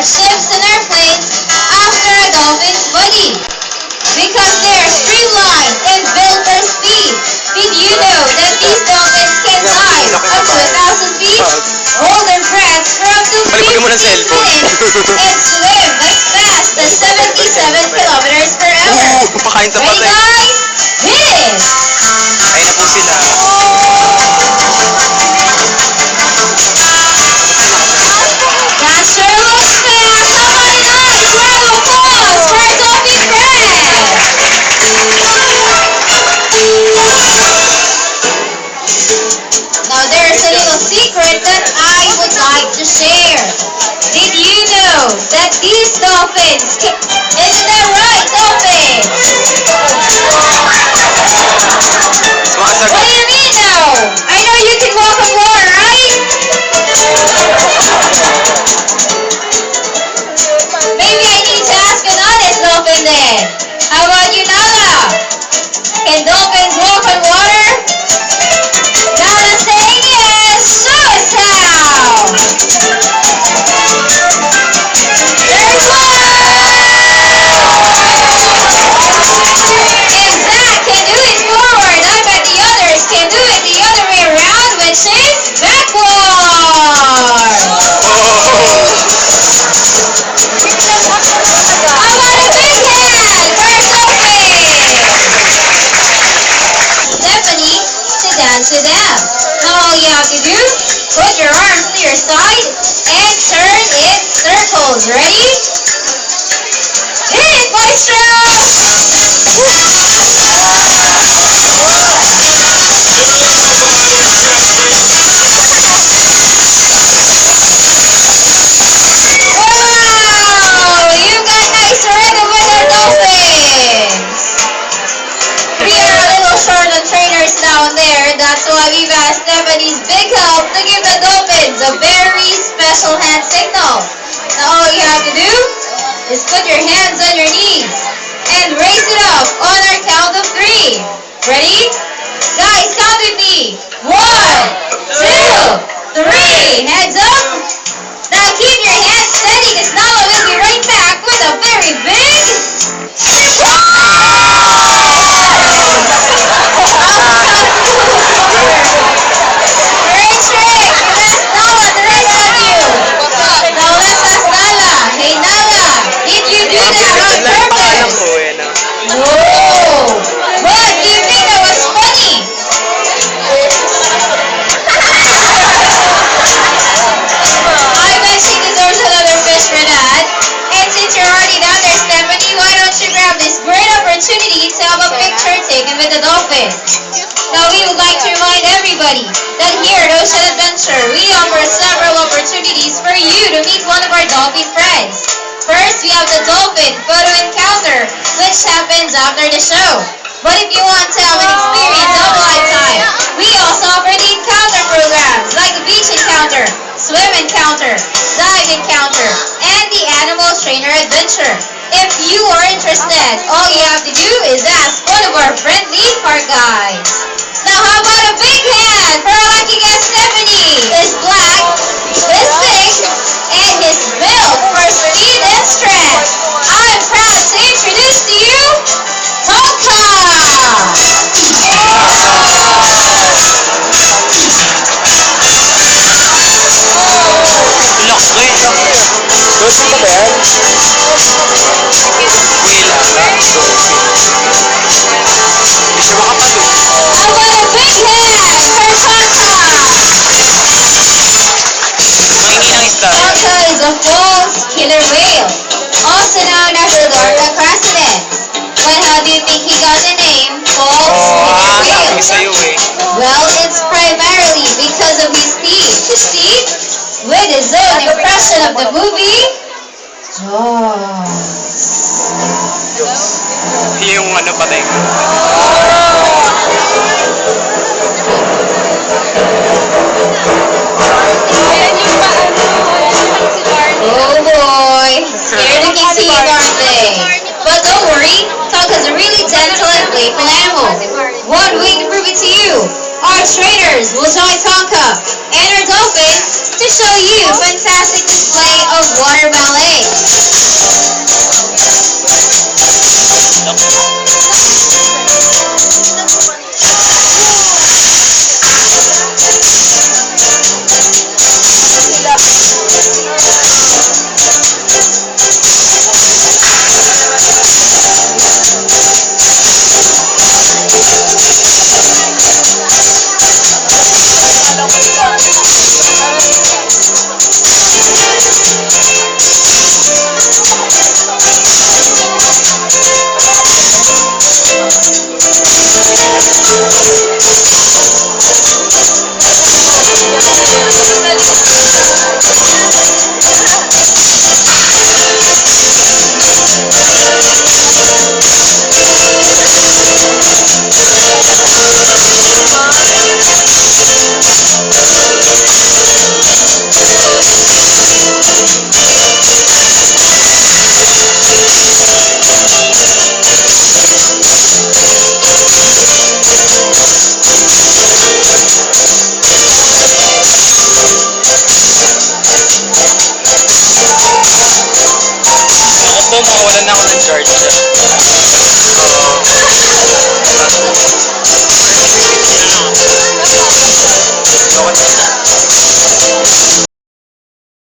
ships and airplanes after a dolphin's body. Because they are streamlined and built for speed. Did you know that these dolphins can dive up to 1,000 feet, hold their breath for up to 15 minutes, and swim as fast as 77 kilometers per hour? Ready, guys? Hit it! Ayun na po sila. That sure looks fair! Somebody nice! Round of applause for our dolphin friends! Now there's a little secret that I would like to share. Did you know that these dolphins can... Isn't that right, dolphins? What do you mean no? I know you can walk on water, right? Maybe I need to ask an honest dolphin then. How about you, Nala? Can dolphins walk on water? Nala saying yes. Show us how. There's one. If Zach can do it forward, I bet the others can do it the other way around, which is backward. I want a big hand for Sophie. Stephanie, sit down to them. Now all you have to do, put your arms to your side and turn in circles. Ready? Hit it, maestro! Wow! You got nice rhythm with our dolphins! We are a little short on trainers down there. That's why we've asked Stephanie's big help to give the dolphins a very special hand signal. Now all you have to do is put your hands on your knees and raise it up on our count of 3. Ready? Guys, count with me. 1, 2, 3. Heads up. Now keep your hands steady because Nala will be right back with a very big... Great trick! You asked Nala, the rest of you. Now let's ask Nala. Hey Nala, did you do that on purpose? No! But do you think that was funny? I bet she deserves another fish for that. And since you're already down there, Stephanie, why don't you grab this great opportunity to have a picture taken with the dolphin? Now we would like to remind everybody that here at Ocean Adventure, we offer several opportunities for you to meet one of our dolphin friends. First, we have the dolphin photo encounter, which happens after the show. But if you want to have an experience of a lifetime, we also offer the encounter programs like the beach encounter, swim encounter, dive encounter, and the animal trainer adventure. If you are interested, all you have to do is ask one of our friendly park guides. Now how about a big hand for our lucky guest Stephanie? Is black, is thick, and is built for speed and strength. I'm proud to introduce to you Tonka! Laki. Doon pa ba yan? Wala. Hindi siya makapalo. I want a big hand for Tonka! Mahingi ng isda. Tonka is a false killer whale, also known as the Lorca crassidens. But how do you think he got the name false killer Sabi whale? sa'yo eh. Well, it's primarily because of his teeth. See? With his own impression of the movie, Jaws. Yung ano patay ko. Oh boy, they're looking sweet, aren't they? But don't worry, Tonka's a really gentle and playful animal. One way to prove it to you, our trainers Stars will join Tonka and our dolphins to show you a fantastic display of water ballet. Ako po, mawawalan na ako ng charge.